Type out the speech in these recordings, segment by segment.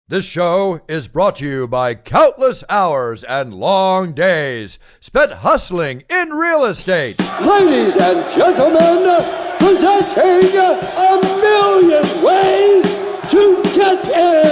This show is brought to you by countless hours and long days spent hustling in real estate. Ladies and gentlemen, presenting a million ways to get it.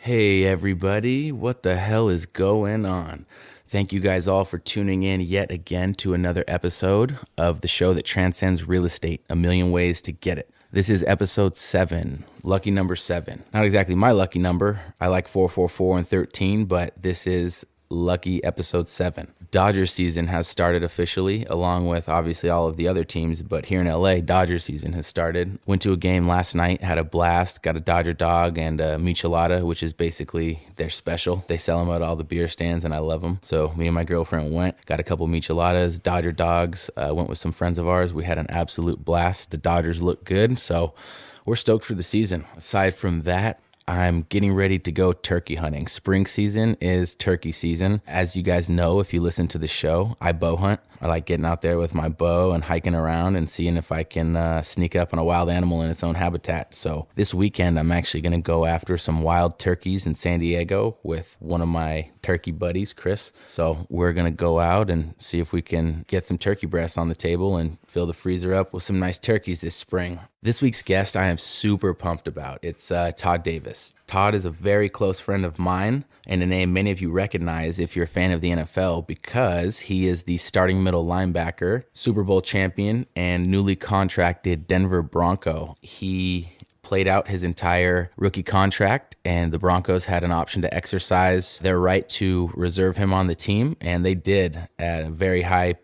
Hey everybody, what the hell is going on? Thank you guys all for tuning in yet again to another episode of the show that transcends real estate, A Million Ways to Get It. This is episode 7, lucky number 7. Not exactly my lucky number. I like 444 and 13, but this is lucky episode 7. Dodger season has started officially, along with obviously all of the other teams, but here in LA, Dodger season has started. Went to a game last night, had a blast, got a Dodger dog and a michelada, which is basically their special. They sell them at all the beer stands and I love them. So me and my girlfriend went, got a couple micheladas, Dodger dogs, went with some friends of ours. We had an absolute blast. The Dodgers look good, so we're stoked for the season. Aside from that, I'm getting ready to go turkey hunting. Spring season is turkey season. As you guys know, if you listen to the show, I bow hunt. I like getting out there with my bow and hiking around and seeing if I can sneak up on a wild animal in its own habitat. So this weekend, I'm actually going to go after some wild turkeys in San Diego with one of my turkey buddies, Chris. So we're going to go out and see if we can get some turkey breasts on the table and fill the freezer up with some nice turkeys this spring. This week's guest I am super pumped about. It's Todd Davis. Todd is a very close friend of mine and a name many of you recognize if you're a fan of the NFL because he is the starting middle linebacker, Superbowl champion, and newly contracted Denver Bronco. He played out his entire rookie contract, and the Broncos had an option to exercise their right to reserve him on the team, and they did at a very high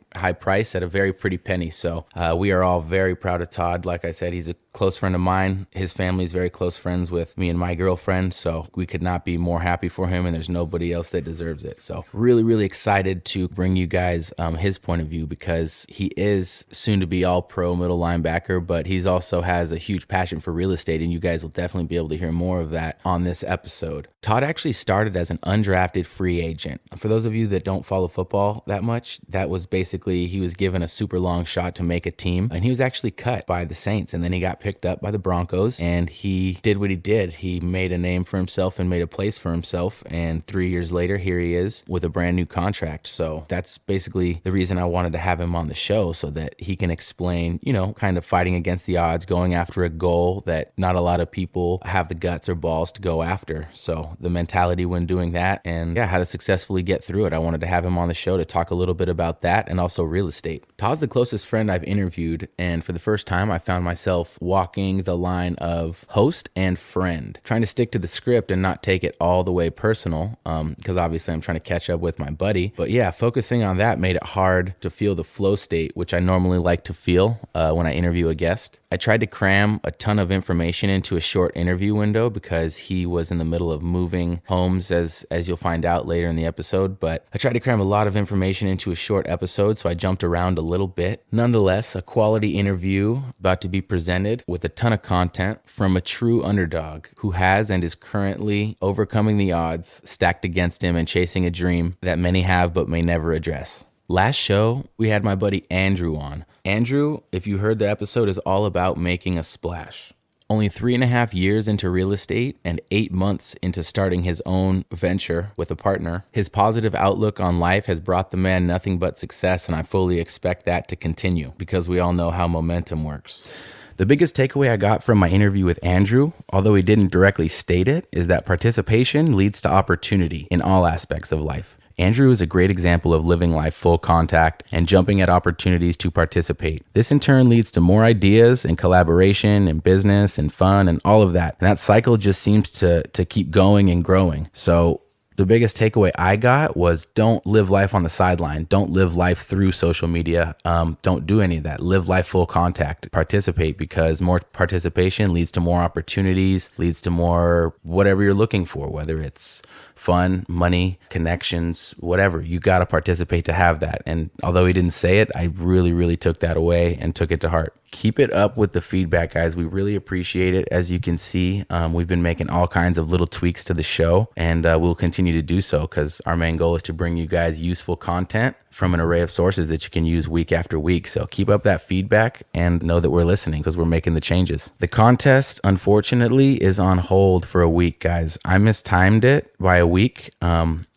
price at a very pretty penny. So we are all very proud of Todd. Like I said, he's a close friend of mine. His family is very close friends with me and my girlfriend, so we could not be more happy for him, and there's nobody else that deserves it. So really, really excited to bring you guys his point of view because he is soon to be all pro middle linebacker, but he's also has a huge passion for real estate, and you guys will definitely be able to hear more of that on this episode. Todd actually started as an undrafted free agent. For those of you that don't follow football that much, that was basically he was given a super long shot to make a team, and he was actually cut by the Saints, and then he got picked up by the Broncos, and he did what he did. He made a name for himself and made a place for himself, and 3 years later, here he is with a brand new contract. So that's basically the reason I wanted to have him on the show, so that he can explain, kind of fighting against the odds, going after a goal that not a lot of people have the guts or balls to go after. So the mentality when doing that, and how to successfully get through it. I wanted to have him on the show to talk a little bit about that and also real estate. Todd's the closest friend I've interviewed, and for the first time I found myself walking the line of host and friend, trying to stick to the script and not take it all the way personal, because obviously I'm trying to catch up with my buddy. But focusing on that made it hard to feel the flow state, which I normally like to feel when I interview a guest. I tried to cram a ton of information into a short interview window because he was in the middle of moving homes, as you'll find out later in the episode. But I tried to cram a lot of information into a short episode, so I jumped around a little bit. Nonetheless, a quality interview about to be presented with a ton of content from a true underdog who has and is currently overcoming the odds stacked against him and chasing a dream that many have but may never address. Last show, we had my buddy Andrew on. Andrew, if you heard the episode, is all about making a splash. Only 3.5 years into real estate and 8 months into starting his own venture with a partner, his positive outlook on life has brought the man nothing but success, and I fully expect that to continue because we all know how momentum works. The biggest takeaway I got from my interview with Andrew, although he didn't directly state it, is that participation leads to opportunity in all aspects of life. Andrew is a great example of living life full contact and jumping at opportunities to participate. This in turn leads to more ideas and collaboration and business and fun and all of that. And that cycle just seems to keep going and growing. So the biggest takeaway I got was don't live life on the sideline. Don't live life through social media. Don't do any of that. Live life full contact. Participate, because more participation leads to more opportunities, leads to more whatever you're looking for, whether it's fun, money, connections, whatever. You got to participate to have that. And although he didn't say it, I really, really took that away and took it to heart. Keep it up with the feedback, guys. We really appreciate it. As you can see, we've been making all kinds of little tweaks to the show, and we'll continue to do so because our main goal is to bring you guys useful content from an array of sources that you can use week after week. So keep up that feedback and know that we're listening because we're making the changes. The contest, unfortunately, is on hold for a week, guys. I mistimed it by a week.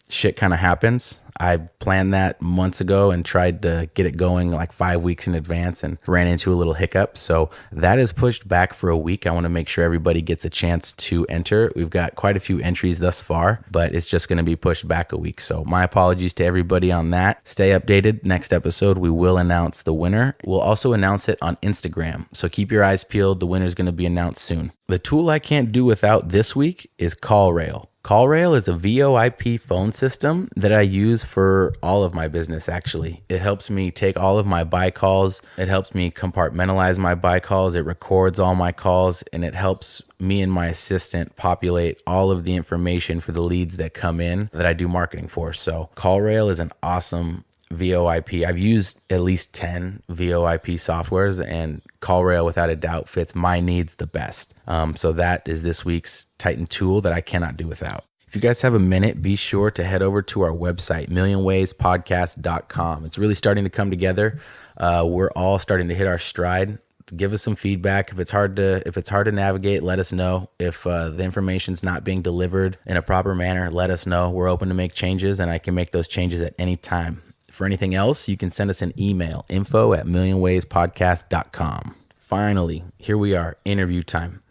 Shit kind of happens. I planned that months ago and tried to get it going like 5 weeks in advance and ran into a little hiccup. So that is pushed back for a week. I want to make sure everybody gets a chance to enter. We've got quite a few entries thus far, but it's just going to be pushed back a week. So my apologies to everybody on that. Stay updated. Next episode, we will announce the winner. We'll also announce it on Instagram. So keep your eyes peeled. The winner is going to be announced soon. The tool I can't do without this week is CallRail. CallRail is a VoIP phone system that I use for all of my business, actually. It helps me take all of my buy calls. It helps me compartmentalize my buy calls. It records all my calls, and it helps me and my assistant populate all of the information for the leads that come in that I do marketing for. So CallRail is an awesome VoIP. I've used at least 10 VoIP softwares, and CallRail without a doubt fits my needs the best. So that is this week's Titan tool that I cannot do without. If you guys have a minute, be sure to head over to our website, millionwayspodcast.com. It's really starting to come together. We're all starting to hit our stride. Give us some feedback. If it's hard to navigate, let us know. If the information's not being delivered in a proper manner, let us know. We're open to make changes, and I can make those changes at any time. For anything else, you can send us an email, info@millionwayspodcast.com. Finally, here we are, interview time.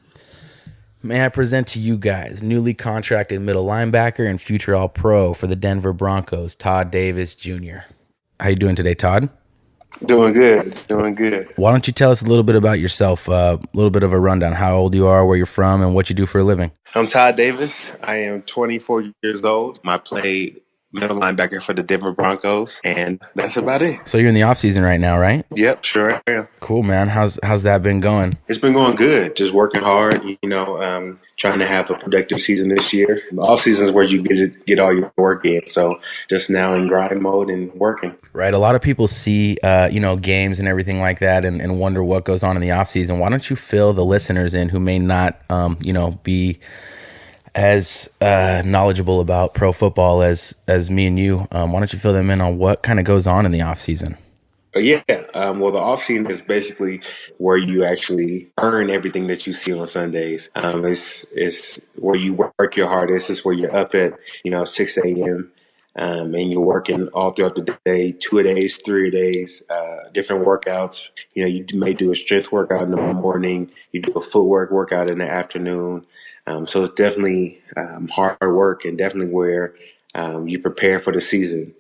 May I present to you guys newly contracted middle linebacker and future All-Pro for the Denver Broncos, Todd Davis Jr. How you doing today, Todd? Doing good. Why don't you tell us a little bit about yourself, a little bit of a rundown, how old you are, where you're from, and what you do for a living? I'm Todd Davis. I am 24 years old. I play middle linebacker for the Denver Broncos, and that's about it. So you're in the off season right now, right? Yep, sure I am. Cool, man. How's that been going? It's been going good. Just working hard, trying to have a productive season this year. The off season is where you get all your work in. So just now in grind mode and working. Right. A lot of people see, games and everything like that and wonder what goes on in the off season. Why don't you fill the listeners in who may not, be as knowledgeable about pro football as me and you? Why don't you fill them in on what kind of goes on in the off season? Yeah. Well, the off season is basically where you actually earn everything that you see on Sundays. It's where you work your hardest. It's where you're up at 6 a.m. And you're working all throughout the day, 2 days, 3 days, different workouts. You may do a strength workout in the morning. You do a footwork workout in the afternoon. So it's definitely hard work, and definitely where you prepare for the season.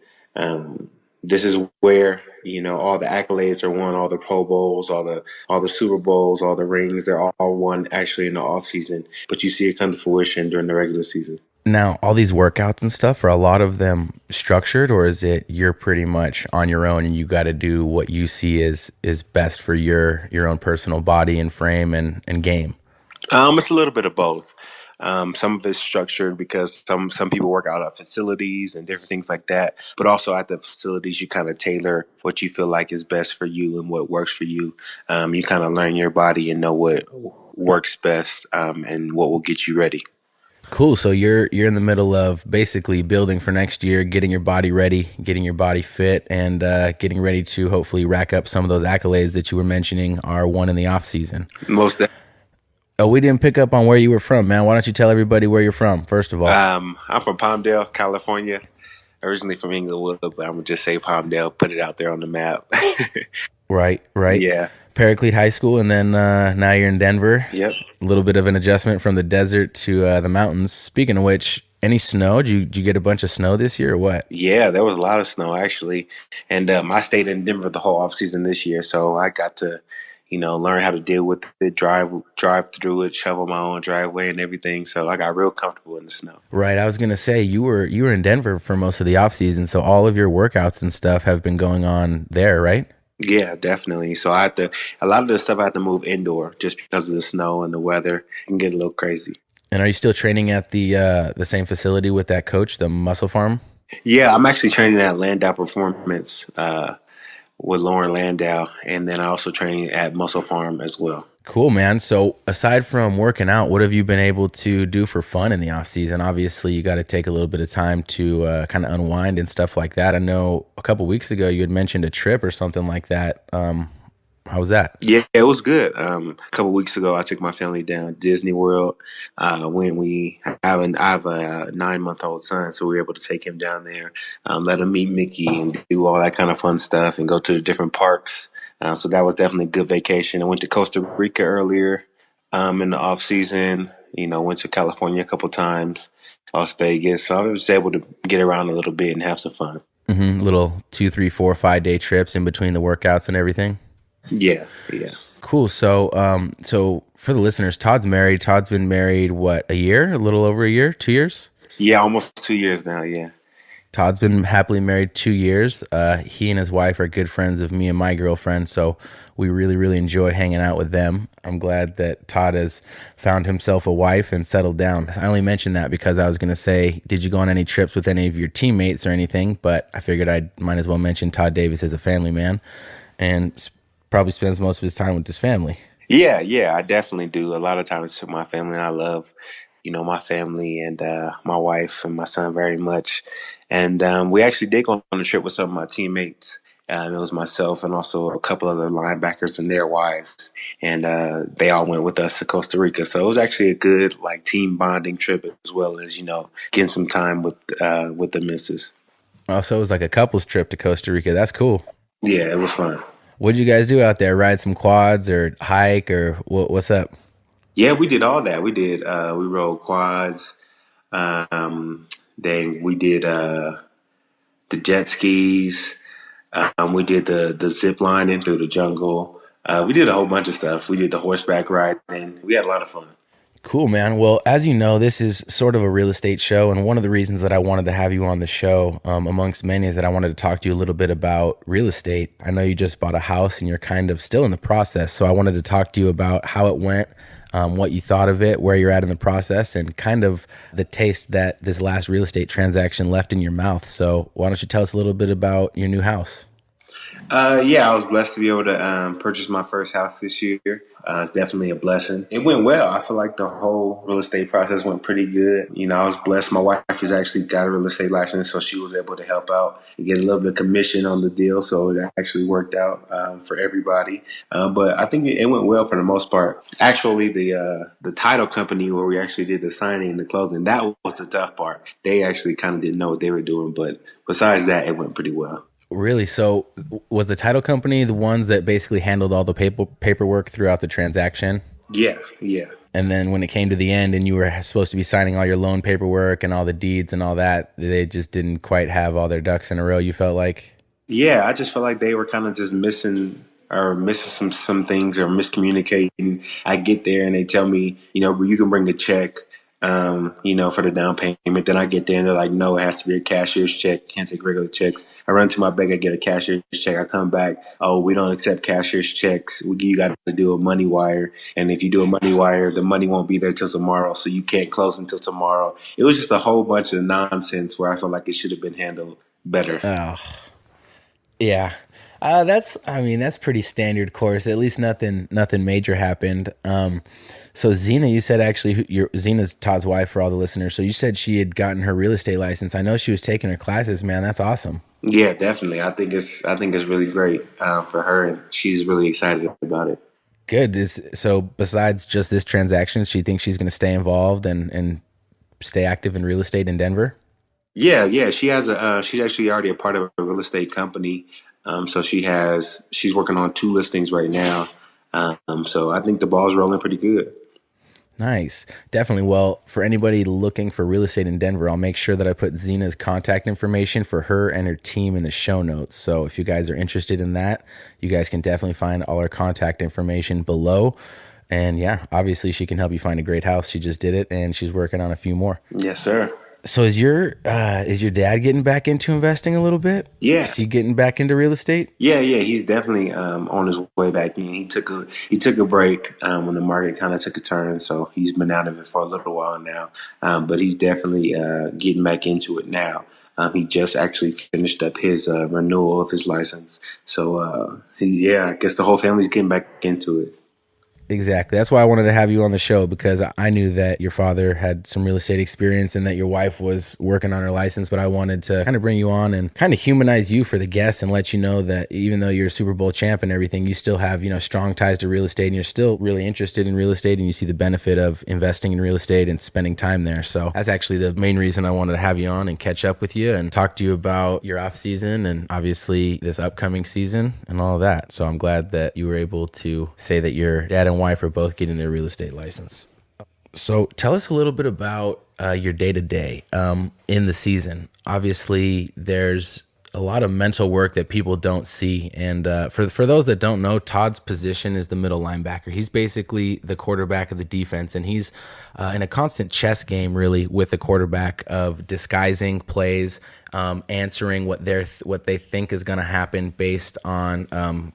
This is where all the accolades are won, all the Pro Bowls, all the Super Bowls, all the rings. They're all won actually in the off season, but you see it come to fruition during the regular season. Now, all these workouts and stuff, are a lot of them structured, or is it you're pretty much on your own and you got to do what you see is best for your own personal body and frame and game? It's a little bit of both. Some of it's structured because some people work out at facilities and different things like that. But also at the facilities, you kind of tailor what you feel like is best for you and what works for you. You kind of learn your body and know what works best and what will get you ready. Cool. So you're in the middle of basically building for next year, getting your body ready, getting your body fit, and getting ready to hopefully rack up some of those accolades that you were mentioning are won in the off season. Most definitely. Oh, we didn't pick up on where you were from, man. Why don't you tell everybody where you're from, first of all? I'm from Palmdale, California. Originally from Inglewood, but I'm going to just say Palmdale, put it out there on the map. Right. Yeah. Paraclete High School, and then now you're in Denver. Yep. A little bit of an adjustment from the desert to the mountains. Speaking of which, any snow? Did you get a bunch of snow this year or what? Yeah, there was a lot of snow, actually. And I stayed in Denver the whole offseason this year, so I got to learn how to deal with it, drive through it, shovel my own driveway and everything. So I got real comfortable in the snow. Right. I was going to say, you were in Denver for most of the off season. So all of your workouts and stuff have been going on there, right? Yeah, definitely. So a lot of the stuff I had to move indoor just because of the snow and the weather. It can get a little crazy. And are you still training at the same facility with that coach, the Muscle Farm? Yeah, I'm actually training at Landau Performance, with Lauren Landau, and then I also train at Muscle Farm as well. Cool, man. So aside from working out, what have you been able to do for fun in the off season? Obviously, you got to take a little bit of time to kind of unwind and stuff like that. I know a couple weeks ago you had mentioned a trip or something like that. How was that? Yeah, it was good. A couple weeks ago, I took my family down to Disney World. I have a 9-month-old son, so we were able to take him down there, let him meet Mickey and do all that kind of fun stuff and go to the different parks. So that was definitely a good vacation. I went to Costa Rica earlier in the off season. Went to California a couple times, Las Vegas. So I was able to get around a little bit and have some fun. Little 2, 3, 4, 5 day trips in between the workouts and everything. Yeah. Cool. So, so for the listeners, Todd's married. Todd's been married, what, a year? A little over a year? 2 years? Yeah, almost 2 years now, yeah. Todd's been happily married 2 years. He and his wife are good friends of me and my girlfriend, so we really, really enjoy hanging out with them. I'm glad that Todd has found himself a wife and settled down. I only mentioned that because I was going to say, did you go on any trips with any of your teammates or anything? But I figured I might as well mention Todd Davis is a family man and probably spends most of his time with his family. Yeah, I definitely do. A lot of times with my family, and I love, my family and my wife and my son very much. And we actually did go on a trip with some of my teammates. It was myself and also a couple other linebackers and their wives. And they all went with us to Costa Rica. So it was actually a good team bonding trip as well as, getting some time with the missus. Oh, so it was like a couple's trip to Costa Rica. That's cool. Yeah, it was fun. What did you guys do out there? Ride some quads or hike or what's up? Yeah, we did all that. We did. We rode quads. Then we did the jet skis. We did the zip lining through the jungle. We did a whole bunch of stuff. We did the horseback riding. We had a lot of fun. Cool, man. Well, as you know, this is sort of a real estate show, and one of the reasons that I wanted to have you on the show, amongst many, is that I wanted to talk to you a little bit about real estate. I know you just bought a house, and you're kind of still in the process, so I wanted to talk to you about how it went, what you thought of it, where you're at in the process, and kind of the taste that this last real estate transaction left in your mouth. So why don't you tell us a little bit about your new house? Yeah, I was blessed to be able to purchase my first house this year. It's definitely a blessing. It went well. I feel like the whole real estate process went pretty good. I was blessed. My wife has actually got a real estate license, so she was able to help out and get a little bit of commission on the deal. So it actually worked out for everybody. But I think it went well for the most part. Actually, the title company where we actually did the signing and the closing, that was the tough part. They actually kind of didn't know what they were doing. But besides that, it went pretty well. Really? So was the title company the ones that basically handled all the paperwork throughout the transaction? Yeah. And then when it came to the end and you were supposed to be signing all your loan paperwork and all the deeds and all that, they just didn't quite have all their ducks in a row, you felt like? Yeah, I just felt like they were kind of just missing some things or miscommunicating. I get there and they tell me, you can bring a check. For the down payment. Then I get there and they're like, no, it has to be a cashier's check. Can't take regular checks. I run to my bank, I get a cashier's check. I come back, oh, we don't accept cashier's checks. You got to do a money wire. And if you do a money wire, the money won't be there till tomorrow. So you can't close until tomorrow. It was just a whole bunch of nonsense where I felt like it should have been handled better. Oh, yeah. That's pretty standard course. At least nothing major happened. So Zena, you said actually, Zena's Todd's wife for all the listeners. So you said she had gotten her real estate license. I know she was taking her classes, man. That's awesome. Yeah, definitely. I think it's really great for her, and she's really excited about it. Good. So besides just this transaction, she thinks she's going to stay involved and stay active in real estate in Denver? Yeah. She has she's actually already a part of a real estate company. So she's working on 2 listings right now. So I think the ball's rolling pretty good. Nice. Definitely. Well, for anybody looking for real estate in Denver, I'll make sure that I put Zena's contact information for her and her team in the show notes. So if you guys are interested in that, you guys can definitely find all her contact information below. And yeah, obviously she can help you find a great house. She just did it and she's working on a few more. Yes, sir. So is your dad getting back into investing a little bit? Yeah. Is he getting back into real estate? Yeah. He's definitely on his way back in. He took a break when the market kind of took a turn, so he's been out of it for a little while now. But he's definitely getting back into it now. He just actually finished up his renewal of his license. So, I guess the whole family's getting back into it. Exactly. That's why I wanted to have you on the show, because I knew that your father had some real estate experience and that your wife was working on her license, but I wanted to kind of bring you on and kind of humanize you for the guests and let you know that even though you're a Super Bowl champ and everything, you still have, strong ties to real estate, and you're still really interested in real estate, and you see the benefit of investing in real estate and spending time there. So that's actually the main reason I wanted to have you on and catch up with you and talk to you about your off season and obviously this upcoming season and all of that. So I'm glad that you were able to say that your dad and wife are both getting their real estate license. So tell us a little bit about your day-to-day in the season. Obviously, there's a lot of mental work that people don't see. And for those that don't know, Todd's position is the middle linebacker. He's basically the quarterback of the defense, and he's in a constant chess game, really, with the quarterback of disguising plays, answering what they think is going to happen based on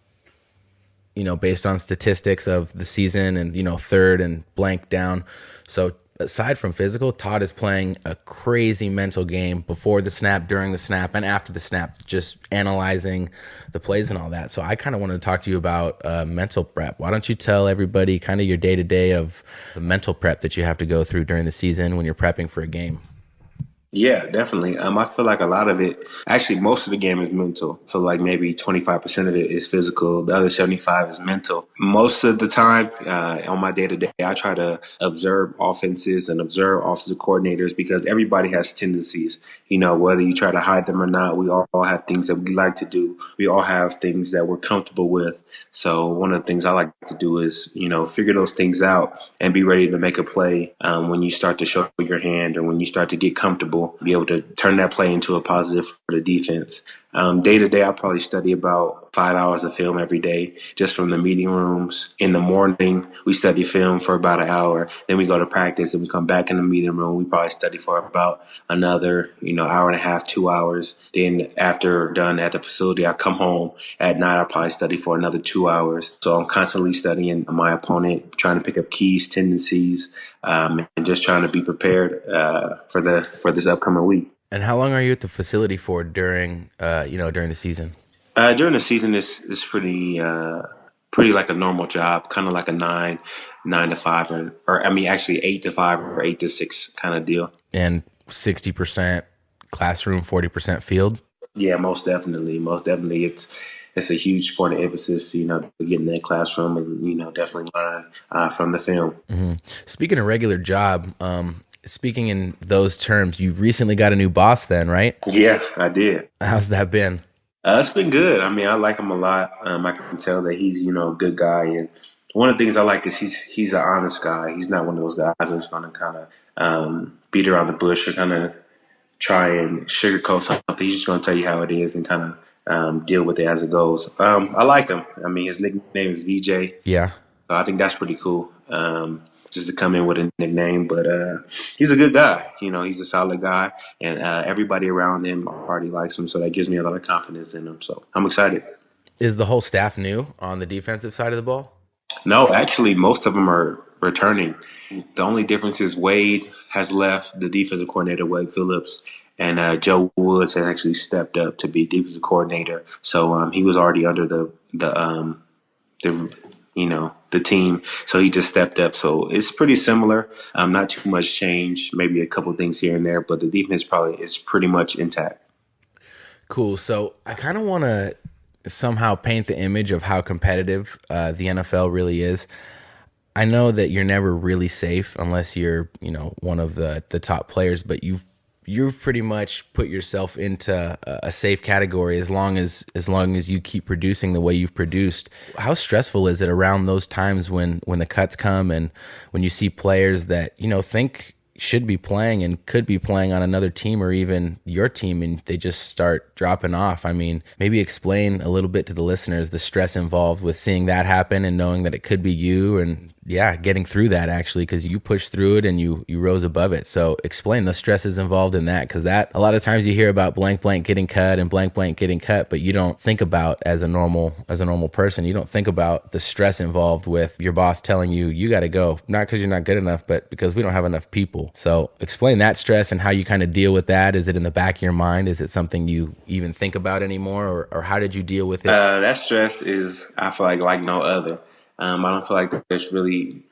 based on statistics of the season and, third and blank down. So aside from physical, Todd is playing a crazy mental game before the snap, during the snap, and after the snap, just analyzing the plays and all that. So I kind of wanted to talk to you about mental prep. Why don't you tell everybody kind of your day-to-day of the mental prep that you have to go through during the season when you're prepping for a game? Yeah, definitely. I feel like a lot of it, actually, most of the game is mental. I feel like maybe 25% of it is physical. The other 75 is mental. Most of the time, on my day to day, I try to observe offenses and observe offensive coordinators, because everybody has tendencies. Whether you try to hide them or not, we all have things that we like to do. We all have things that we're comfortable with. So one of the things I like to do is, figure those things out and be ready to make a play when you start to show your hand or when you start to get comfortable, be able to turn that play into a positive for the defense. Day to day, I probably study about 5 hours of film every day, just from the meeting rooms. In the morning, we study film for about an hour. Then we go to practice and we come back in the meeting room. We probably study for about another, hour and a half, 2 hours. Then after done at the facility, I come home. At night, I probably study for another 2 hours. So I'm constantly studying my opponent, trying to pick up keys, tendencies, and just trying to be prepared for this upcoming week. And how long are you at the facility for during the season? During the season, it's pretty like a normal job, kind of like a 9 to 5, or actually 8 to 5 or 8 to 6 kind of deal. And 60% classroom, 40% field? Yeah, most definitely. It's a huge point of emphasis, to get in that classroom and, definitely learn from the film. Mm-hmm. Speaking of regular job, speaking in those terms, you recently got a new boss then, right? Yeah, I did. How's that been? It's been good. I mean, I like him a lot. I can tell that he's, a good guy. And one of the things I like is he's an honest guy. He's not one of those guys that's going to kind of beat around the bush or kind of try and sugarcoat something. He's just going to tell you how it is and kind of deal with it as it goes. I like him. I mean, his nickname is VJ. Yeah. So I think that's pretty cool. Just to come in with a nickname, but he's a good guy. He's a solid guy, and everybody around him already likes him, so that gives me a lot of confidence in him. So I'm excited. Is the whole staff new on the defensive side of the ball? No, actually, most of them are returning. The only difference is Wade has left, the defensive coordinator, Wade Phillips, and Joe Woods has actually stepped up to be defensive coordinator. So he was already under the team, so he just stepped up. So it's pretty similar. Not too much change, maybe a couple things here and there, but the defense probably is pretty much intact. Cool. So I kind of want to somehow paint the image of how competitive the NFL really is. I know that you're never really safe unless you're, one of the top players, but you've pretty much put yourself into a safe category as long as you keep producing the way you've produced. How stressful is it around those times when the cuts come and when you see players that think should be playing and could be playing on another team or even your team, and they just start dropping off? I mean, maybe explain a little bit to the listeners the stress involved with seeing that happen and knowing that it could be you and getting through that actually, because you pushed through it and you rose above it. So explain the stresses involved in that, because that a lot of times you hear about blank blank getting cut and blank blank getting cut, but you don't think about as a normal person, you don't think about the stress involved with your boss telling you got to go, not because you're not good enough, but because we don't have enough people. So explain that stress and how you kind of deal with that. Is it in the back of your mind? Is it something you even think about anymore, or how did you deal with it? That stress is, I feel like no other. I don't feel like there's really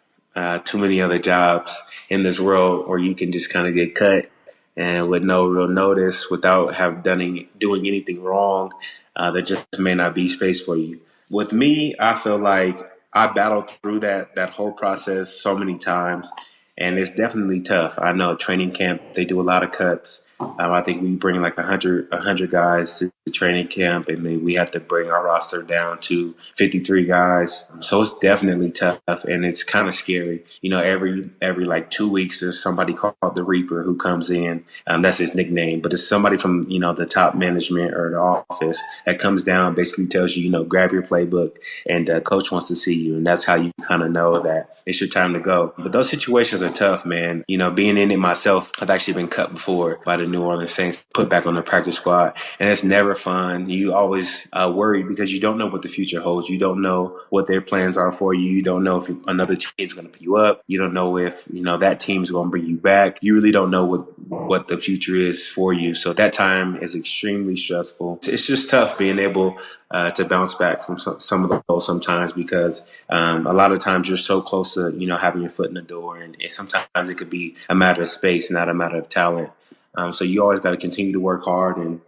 too many other jobs in this world where you can just kind of get cut and with no real notice, without doing anything wrong. There just may not be space for you. With me, I feel like I battled through that whole process so many times, and it's definitely tough. I know at training camp they do a lot of cuts. I think we bring like 100 guys to the training camp, and then we have to bring our roster down to 53 guys. So it's definitely tough, and it's kind of scary. Every like 2 weeks, there's somebody called the Reaper who comes in. That's his nickname, but it's somebody from the top management or the office that comes down, basically tells you, grab your playbook, and coach wants to see you, and that's how you kind of know that it's your time to go. But those situations are tough, man. Being in it myself, I've actually been cut before by the New Orleans Saints, put back on the practice squad, and it's never fun. You always worried because you don't know what the future holds. You don't know what their plans are for you. You don't know if another team's going to pick you up. You don't know if that team's going to bring you back. You really don't know what the future is for you. So that time is extremely stressful. It's just tough being able to bounce back from some of those sometimes, because a lot of times you're so close to having your foot in the door, and sometimes it could be a matter of space, not a matter of talent. So you always got to continue to work hard and,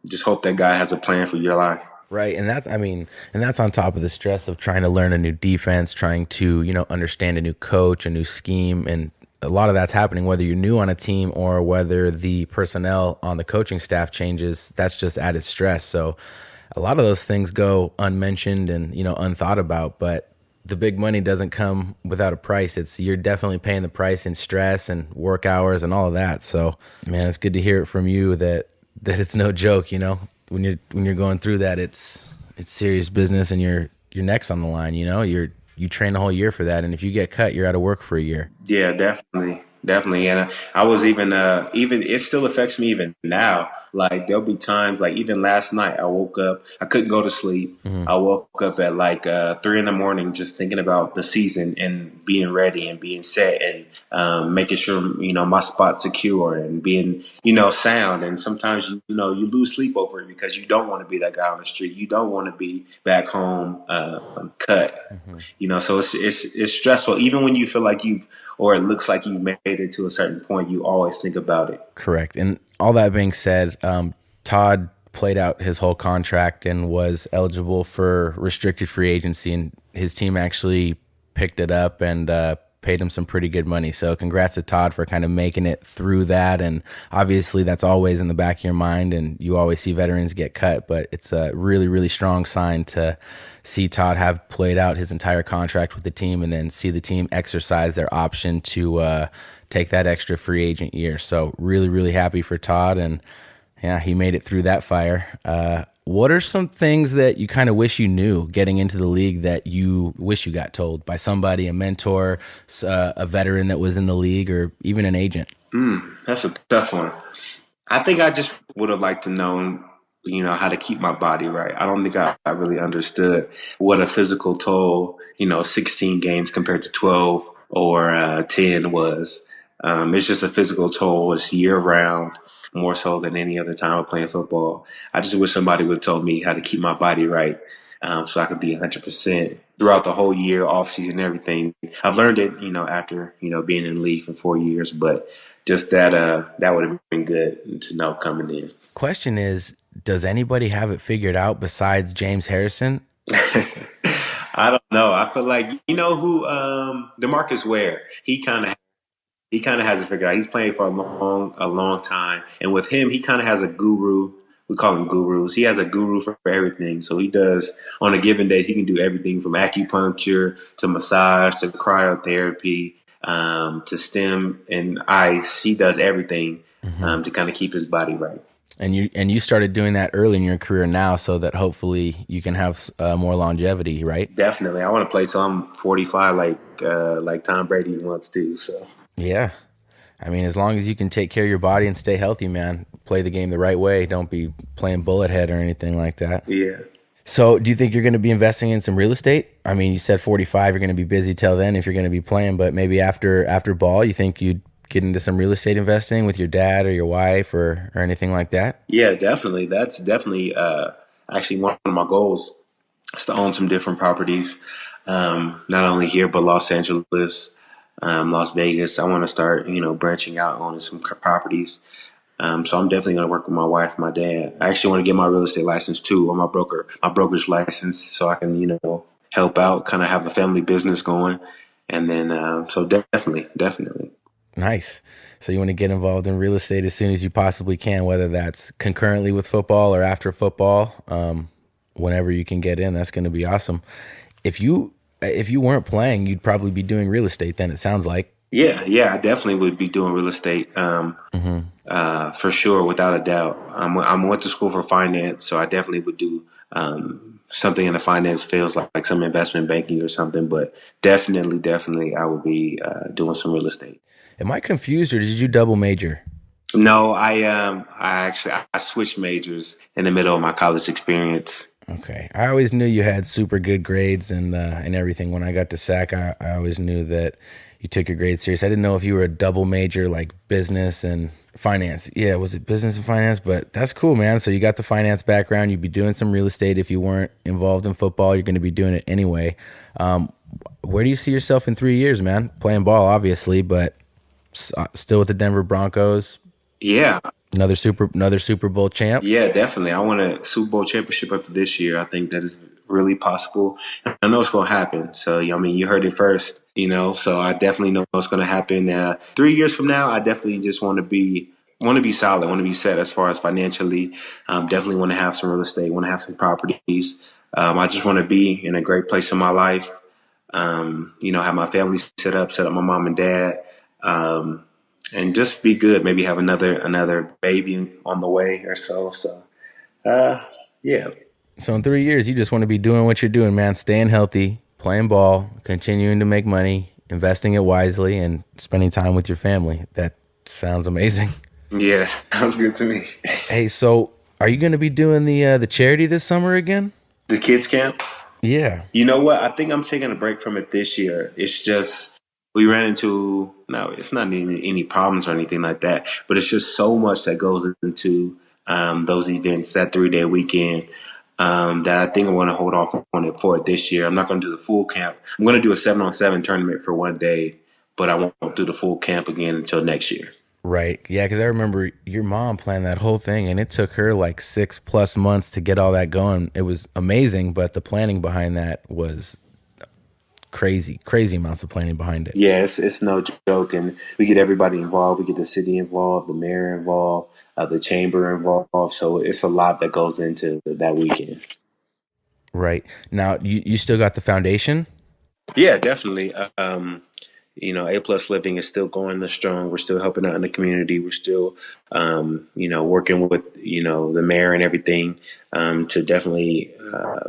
just hope that God has a plan for your life. Right. And that's on top of the stress of trying to learn a new defense, trying to, understand a new coach, a new scheme. And a lot of that's happening whether you're new on a team or whether the personnel on the coaching staff changes. That's just added stress. So a lot of those things go unmentioned and, unthought about, but the big money doesn't come without a price. You're definitely paying the price in stress and work hours and all of that. So, man, it's good to hear it from you that it's no joke. When you're going through that, it's serious business, and your neck's on the line. You train the whole year for that, and if you get cut, you're out of work for a year. Yeah, definitely. And I was even it still affects me even now. Like there'll be times, like even last night, I woke up, I couldn't go to sleep. Mm-hmm. I woke up at like 3 a.m, just thinking about the season and being ready and being set and making sure my spot's secure and being sound. And sometimes you lose sleep over it because you don't want to be that guy on the street. You don't want to be back home cut. Mm-hmm. So it's stressful. Even when you feel like or it looks like you've made it to a certain point, you always think about it. Correct. And all that being said, Todd played out his whole contract and was eligible for restricted free agency, and his team actually picked it up and paid him some pretty good money. So congrats to Todd for kind of making it through that. And obviously that's always in the back of your mind, and you always see veterans get cut, but it's a really, really strong sign to see Todd have played out his entire contract with the team and then see the team exercise their option to take that extra free agent year. So really, really happy for Todd, and yeah, he made it through that fire. What are some things that you kind of wish you knew getting into the league that you wish you got told by somebody, a mentor, a veteran that was in the league, or even an agent? That's a tough one. I think I just would have liked to know, how to keep my body right. I don't think I really understood what a physical toll, 16 games compared to 12 or 10 was. It's just a physical toll. It's year round, more so than any other time of playing football. I just wish somebody would have told me how to keep my body right, so I could be 100% throughout the whole year, off season, everything. I've learned it, after, being in the league for 4 years, but just that would have been good to know coming in. Question is, does anybody have it figured out besides James Harrison? I don't know. I feel like, who, DeMarcus Ware, he kind of has it figured out. He's playing for a long time. And with him, he kind of has a guru. We call them gurus. He has a guru for everything. So he does, on a given day, he can do everything from acupuncture to massage to cryotherapy to stem and ice. He does everything to kind of keep his body right. And you started doing that early in your career now, so that hopefully you can have more longevity, right? Definitely. I want to play till I'm 45, like Tom Brady wants to. So Yeah. I mean, as long as you can take care of your body and stay healthy, man, play the game the right way. Don't be playing bullet head or anything like that. yeah. So do you think you're going to be investing in some real estate? I mean, you said 45, you're going to be busy till then if you're going to be playing, but maybe after ball, you think you'd get into some real estate investing with your dad or your wife or anything like that? Yeah, definitely. That's definitely actually one of my goals is to own some different properties, not only here but Los Angeles, Las Vegas. I want to start, branching out owning some properties. So I'm definitely going to work with my wife, and my dad. I actually want to get my real estate license too, or my brokerage license, so I can, help out, kind of have a family business going. And then, so definitely. Nice. So you want to get involved in real estate as soon as you possibly can, whether that's concurrently with football or after football. Whenever you can get in, that's going to be awesome. If you weren't playing, you'd probably be doing real estate then, it sounds like. Yeah, I definitely would be doing real estate, for sure, without a doubt. I went to school for finance, so I definitely would do something in the finance fields, like some investment banking or something. But definitely, I would be doing some real estate. Am I confused or did you double major? No, I switched majors in the middle of my college experience. Okay. I always knew you had super good grades and everything. When I got to SAC, I always knew that you took your grades serious. I didn't know if you were a double major like business and finance. Yeah, was it business and finance? But that's cool, man. So you got the finance background. You'd be doing some real estate. If you weren't involved in football, you're going to be doing it anyway. Where do you see yourself in 3 years, man? Playing ball, obviously, but still with the Denver Broncos. Yeah, Another Super Bowl champ. yeah, definitely. I want a Super Bowl championship after this year. I think that is really possible. I know it's going to happen. So, I mean, you heard it first, so I definitely know it's going to happen. 3 years from now, I definitely just want to be solid, want to be set as far as financially. Definitely want to have some real estate, want to have some properties. I just want to be in a great place in my life. Have my family set up my mom and dad. And just be good. Maybe have another baby on the way or so. So, yeah. So in 3 years, you just want to be doing what you're doing, man. Staying healthy, playing ball, continuing to make money, investing it wisely, and spending time with your family. That sounds amazing. Yeah, sounds good to me. Hey, so are you going to be doing the charity this summer again? The kids camp? Yeah. You know what? I think I'm taking a break from it this year. It's just we ran into it's not any problems or anything like that, but it's just so much that goes into those events, that 3-day weekend, that I think I'm going to hold off on it for it this year. I'm not going to do the full camp. I'm going to do a 7-on-7 tournament for one day, but I won't do the full camp again until next year. Right. Yeah, because I remember your mom planned that whole thing, and it took her like 6+ months to get all that going. It was amazing, but the planning behind that was crazy amounts of planning behind it. Yeah, it's no joke, and we get everybody involved. We get the city involved, the mayor involved, the chamber involved. So it's a lot that goes into that weekend. Right. Now, you still got the foundation? Yeah, definitely. A+ Living is still going strong. We're still helping out in the community. We're still, working with, the mayor and everything to definitely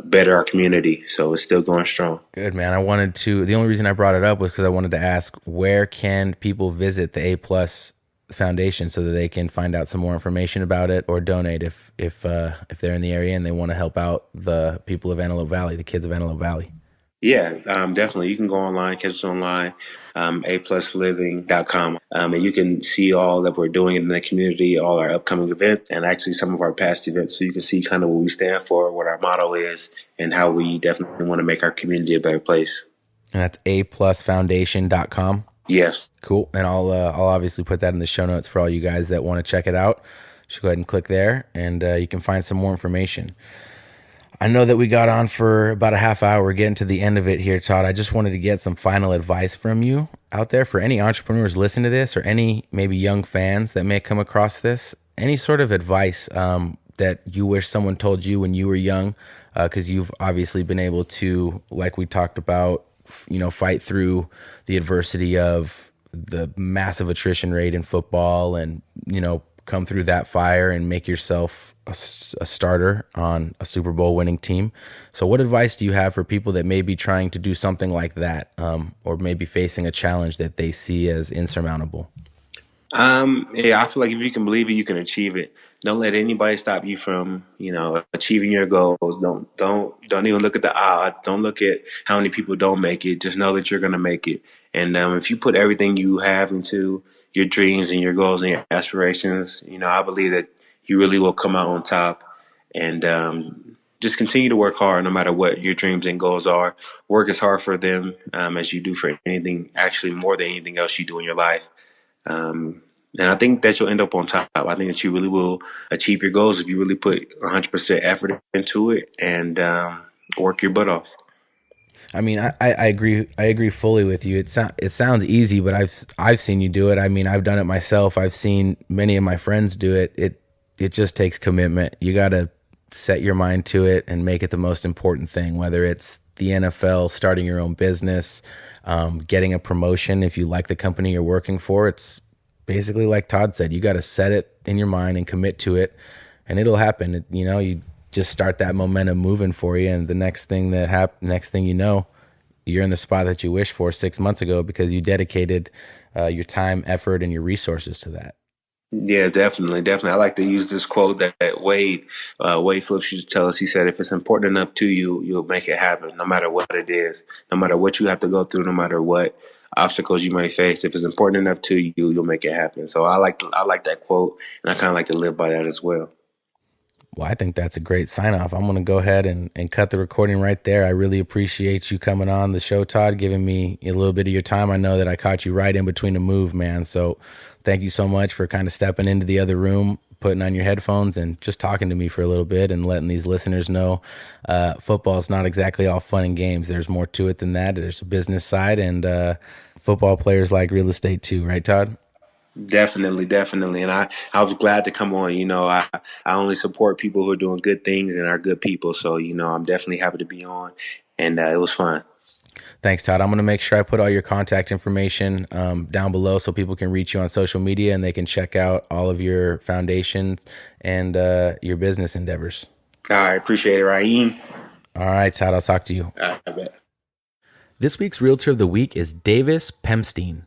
better our community. So it's still going strong. Good, man. The only reason I brought it up was because I wanted to ask, where can people visit the A+ Foundation so that they can find out some more information about it or donate if they're in the area and they want to help out the people of Antelope Valley, the kids of Antelope Valley? Yeah, definitely. You can go online, catch us online, aplusliving.com. And you can see all that we're doing in the community, all our upcoming events, and actually some of our past events. So you can see kind of what we stand for, what our motto is, and how we definitely want to make our community a better place. And that's aplusfoundation.com. Yes. Cool. And I'll obviously put that in the show notes for all you guys that want to check it out. Just go ahead and click there, and you can find some more information. I know that we got on for about a half hour. We're getting to the end of it here, Todd. I just wanted to get some final advice from you out there for any entrepreneurs listening to this or any maybe young fans that may come across this. Any sort of advice that you wish someone told you when you were young, because you've obviously been able to, like we talked about, fight through the adversity of the massive attrition rate in football and, come through that fire and make yourself a starter on a Super Bowl winning team. So what advice do you have for people that may be trying to do something like that, or maybe facing a challenge that they see as insurmountable? Yeah, I feel like if you can believe it, you can achieve it. Don't let anybody stop you from, achieving your goals. Don't even look at the odds. Don't look at how many people don't make it. Just know that you're going to make it. And if you put everything you have into your dreams and your goals and your aspirations, I believe that you really will come out on top. And just continue to work hard no matter what your dreams and goals are. Work as hard for them as you do for anything, actually more than anything else you do in your life. And I think that you'll end up on top. I think that you really will achieve your goals if you really put 100% effort into it and work your butt off. I mean, I agree. I agree fully with you. It sounds easy, but I've seen you do it. I mean, I've done it myself. I've seen many of my friends do it. It just takes commitment. You got to set your mind to it and make it the most important thing, whether it's the NFL, starting your own business, getting a promotion. If you like the company you're working for, it's basically like Todd said, you got to set it in your mind and commit to it, and it'll happen. You just start that momentum moving for you, and the next thing you know, you're in the spot that you wished for 6 months ago because you dedicated your time, effort, and your resources to that. Yeah, definitely. I like to use this quote that Wade Phillips used to tell us. He said, if it's important enough to you, you'll make it happen, no matter what it is, no matter what you have to go through, no matter what obstacles you may face. If it's important enough to you, you'll make it happen. So I like that quote, and I kind of like to live by that as well. Well, I think that's a great sign off. I'm going to go ahead and cut the recording right there. I really appreciate you coming on the show, Todd, giving me a little bit of your time. I know that I caught you right in between a move, man. So thank you so much for kind of stepping into the other room, putting on your headphones and just talking to me for a little bit and letting these listeners know football is not exactly all fun and games. There's more to it than that. There's a business side, and football players like real estate too, right, Todd? Definitely. And I was glad to come on. I only support people who are doing good things and are good people. So, I'm definitely happy to be on, and it was fun. Thanks, Todd. I'm going to make sure I put all your contact information down below so people can reach you on social media and they can check out all of your foundations and your business endeavors. All right. Appreciate it, Raheem. All right, Todd. I'll talk to you. All right, I bet. This week's Realtor of the Week is Davis Pemstein.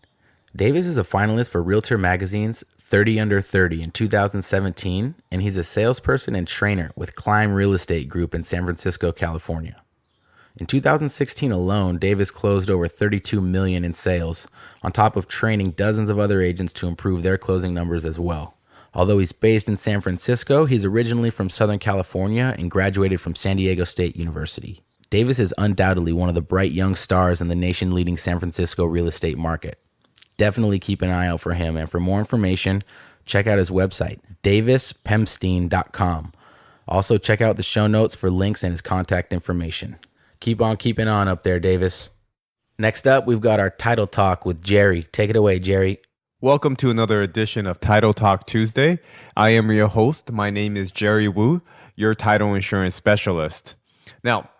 Davis is a finalist for Realtor Magazine's 30 Under 30 in 2017, and he's a salesperson and trainer with Climb Real Estate Group in San Francisco, California. In 2016 alone, Davis closed over $32 million in sales, on top of training dozens of other agents to improve their closing numbers as well. Although he's based in San Francisco, he's originally from Southern California and graduated from San Diego State University. Davis is undoubtedly one of the bright young stars in the nation-leading San Francisco real estate market. Definitely keep an eye out for him, and for more information, check out his website, davispemstein.com. Also, check out the show notes for links and his contact information. Keep on keeping on up there, Davis. Next up, we've got our Title Talk with Jerry. Take it away, Jerry. Welcome to another edition of Title Talk Tuesday. I am your host. My name is Jerry Wu, your title insurance specialist. Now,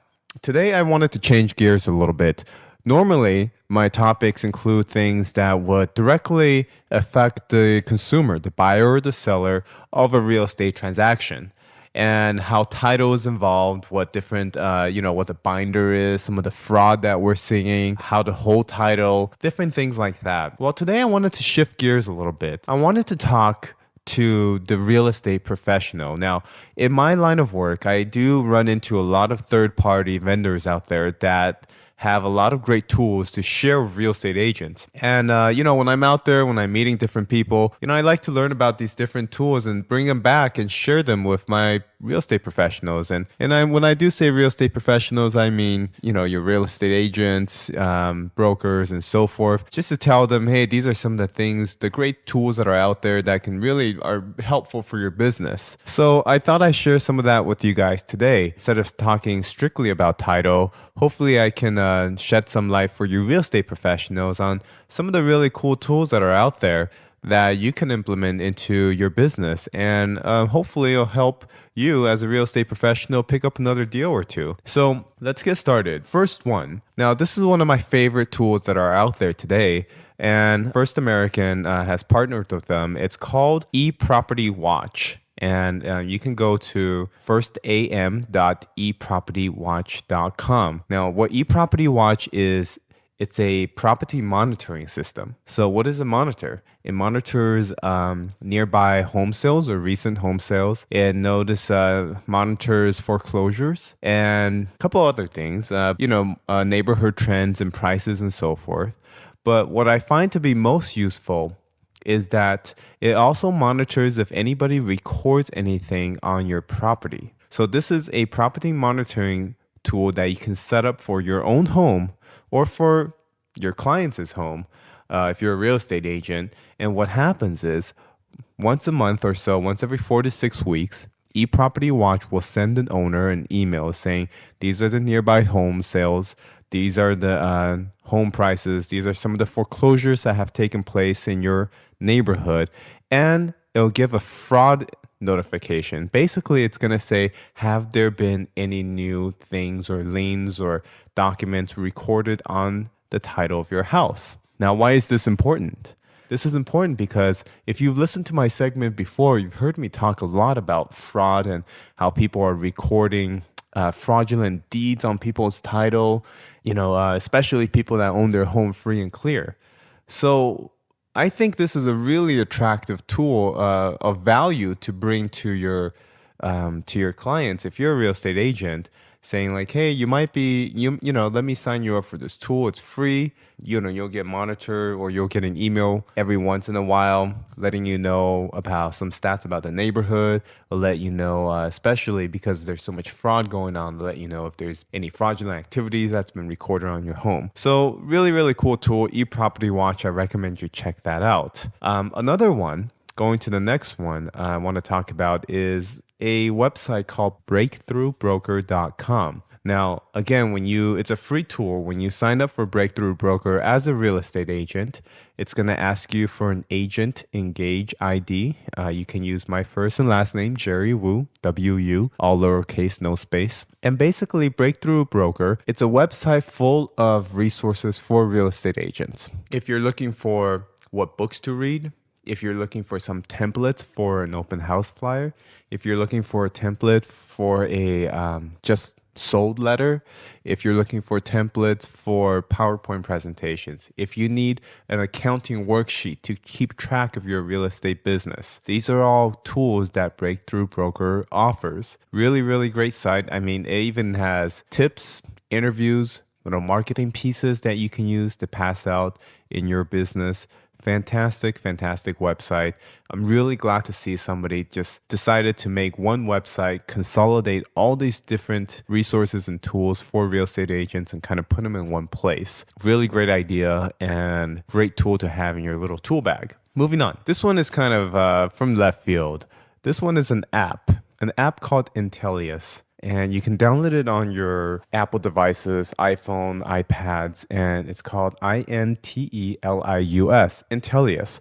today I wanted to change gears a little bit. Normally, my topics include things that would directly affect the consumer, the buyer or the seller of a real estate transaction, and how title is involved, what different, what the binder is, some of the fraud that we're seeing, how to hold title, different things like that. Well, today I wanted to shift gears a little bit. I wanted to talk to the real estate professional. Now, in my line of work, I do run into a lot of third-party vendors out there that have a lot of great tools to share with real estate agents. And, when I'm out there, when I'm meeting different people, I like to learn about these different tools and bring them back and share them with my real estate professionals. And when I do say real estate professionals, I mean, your real estate agents, brokers, and so forth, just to tell them, hey, these are some of the things, the great tools that are out there that can really are helpful for your business. So I thought I'd share some of that with you guys today. Instead of talking strictly about title, hopefully I can shed some light for you real estate professionals on some of the really cool tools that are out there that you can implement into your business, and hopefully it'll help you as a real estate professional pick up another deal or two. So let's get started. First one. Now, this is one of my favorite tools that are out there today, and First American has partnered with them. It's called eProperty Watch. And you can go to firstam.epropertywatch.com. Now, what eProperty Watch is, it's a property monitoring system. So what does it monitor? It monitors nearby home sales or recent home sales. It monitors foreclosures and a couple other things, neighborhood trends and prices and so forth. But what I find to be most useful is that it also monitors if anybody records anything on your property. So this is a property monitoring tool that you can set up for your own home or for your client's home if you're a real estate agent. And what happens is once a month or so, once every 4 to 6 weeks, eProperty Watch will send an owner an email saying, these are the nearby home sales. These are the home prices. These are some of the foreclosures that have taken place in your neighborhood. And it'll give a fraud notification. Basically, it's going to say, have there been any new things or liens or documents recorded on the title of your house? Now, why is this important? This is important because if you've listened to my segment before, you've heard me talk a lot about fraud and how people are recording fraudulent deeds on people's title, especially people that own their home free and clear. So I think this is a really attractive tool of value to bring to your clients. If you're a real estate agent, saying like, hey, you might be, let me sign you up for this tool. It's free. You'll get monitored, or you'll get an email every once in a while letting you know about some stats about the neighborhood. It'll let you know, especially because there's so much fraud going on, to let you know if there's any fraudulent activities that's been recorded on your home. So really, really cool tool, eProperty Watch. I recommend you check that out. Another one, going to the next one I want to talk about is a website called breakthroughbroker.com. Now, again, it's a free tool. When you sign up for Breakthrough Broker as a real estate agent, it's going to ask you for an agent engage ID. You can use my first and last name, Jerry Wu, W-U, all lowercase, no space. And basically, Breakthrough Broker, it's a website full of resources for real estate agents. If you're looking for what books to read, if you're looking for some templates for an open house flyer, if you're looking for a template for a just sold letter, if you're looking for templates for PowerPoint presentations, if you need an accounting worksheet to keep track of your real estate business, these are all tools that Breakthrough Broker offers. Really, really great site. I mean, it even has tips, interviews, marketing pieces that you can use to pass out in your business. Fantastic website. I'm really glad to see somebody just decided to make one website, consolidate all these different resources and tools for real estate agents and kind of put them in one place. Really great idea and great tool to have in your little tool bag. Moving on. This one is kind of from left field. This one is an app called Intellius. And you can download it on your Apple devices, iPhone, iPads, and it's called Intellius, Intellius.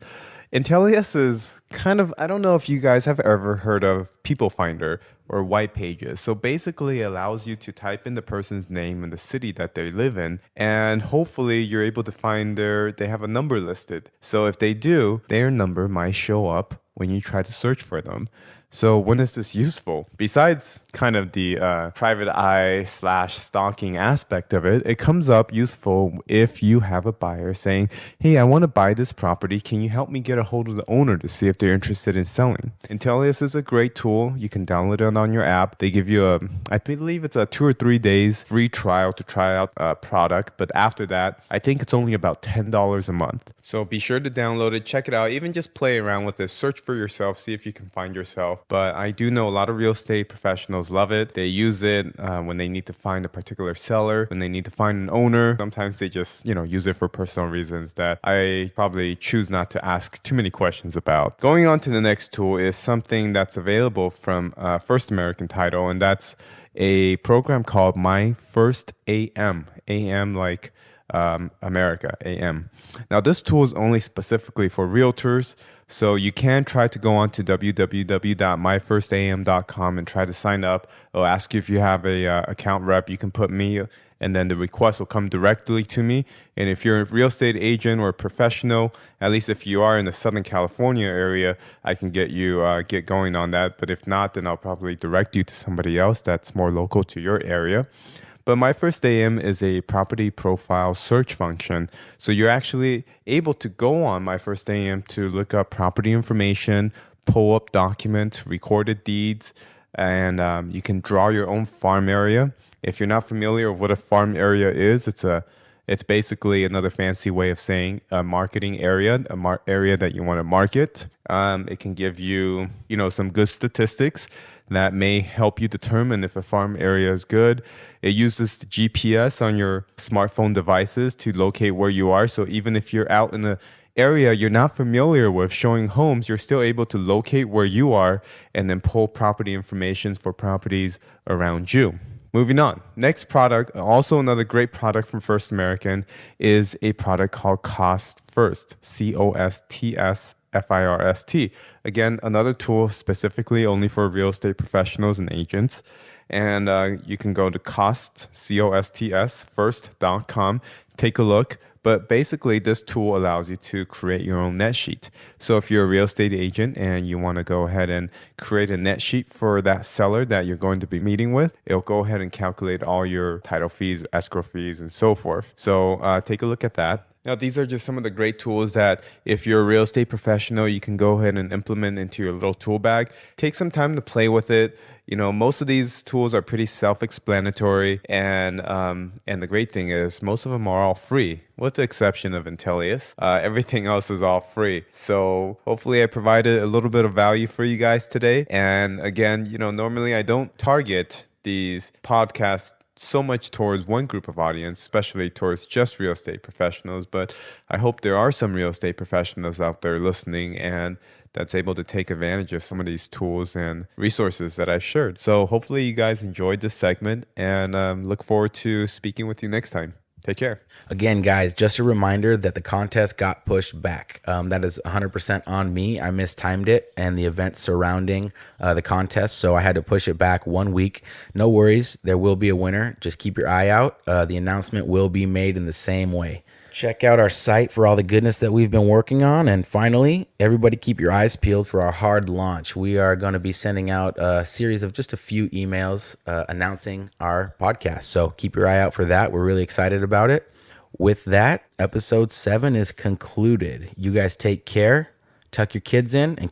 Intellius is kind of, I don't know if you guys have ever heard of People Finder or White Pages. So basically it allows you to type in the person's name and the city that they live in, and hopefully you're able to find they have a number listed. So if they do, their number might show up when you try to search for them. So when is this useful? Besides kind of the private eye / stalking aspect of it, it comes up useful if you have a buyer saying, hey, I want to buy this property. Can you help me get a hold of the owner to see if they're interested in selling? Intellius is a great tool. You can download it on your app. They give you I believe it's a 2 or 3 days free trial to try out a product. But after that, I think it's only about $10 a month. So be sure to download it, check it out, even just play around with it, search for yourself, see if you can find yourself. But I do know a lot of real estate professionals love it. They use it when they need to find a particular seller, when they need to find an owner. Sometimes they just, use it for personal reasons that I probably choose not to ask too many questions about. Going on to the next tool is something that's available from First American Title, and that's a program called My First AM. AM like America, AM. Now, this tool is only specifically for realtors, so you can try to go on to www.myfirstam.com and try to sign up. It'll ask you if you have a account rep. You can put me, and then the request will come directly to me. And if you're a real estate agent or a professional, at least if you are in the Southern California area, I can get you get going on that. But if not, then I'll probably direct you to somebody else that's more local to your area. But My First AM is a property profile search function. So you're actually able to go on My First AM to look up property information, pull up documents, recorded deeds, and you can draw your own farm area. If you're not familiar with what a farm area is, it's basically another fancy way of saying a marketing area, area that you want to market. It can give you, some good statistics that may help you determine if a farm area is good. It uses the GPS on your smartphone devices to locate where you are. So even if you're out in the area you're not familiar with showing homes, you're still able to locate where you are and then pull property information for properties around you. Moving on. Next product, also another great product from First American, is a product called Cost First, COSTSFIRST. Again, another tool specifically only for real estate professionals and agents. And you can go to COSTS first.com, take a look. But basically, this tool allows you to create your own net sheet. So if you're a real estate agent and you want to go ahead and create a net sheet for that seller that you're going to be meeting with, it'll go ahead and calculate all your title fees, escrow fees, and so forth. So take a look at that. Now, these are just some of the great tools that if you're a real estate professional, you can go ahead and implement into your little tool bag. Take some time to play with it. Most of these tools are pretty self-explanatory, and the great thing is most of them are all free, with the exception of Intellius. Everything else is all free. So hopefully I provided a little bit of value for you guys today. And again, normally I don't target these podcasts so much towards one group of audience, especially towards just real estate professionals. But I hope there are some real estate professionals out there listening and that's able to take advantage of some of these tools and resources that I've shared. So hopefully you guys enjoyed this segment, and look forward to speaking with you next time. Take care. Again, guys, just a reminder that the contest got pushed back. That is 100% on me. I mistimed it and the event surrounding the contest, so I had to push it back 1 week. No worries. There will be a winner. Just keep your eye out. The announcement will be made in the same way. Check out our site for all the goodness that we've been working on. And finally, everybody keep your eyes peeled for our hard launch. We are going to be sending out a series of just a few emails announcing our podcast. So keep your eye out for that. We're really excited about it. With that, episode 7 is concluded. You guys take care, tuck your kids in, and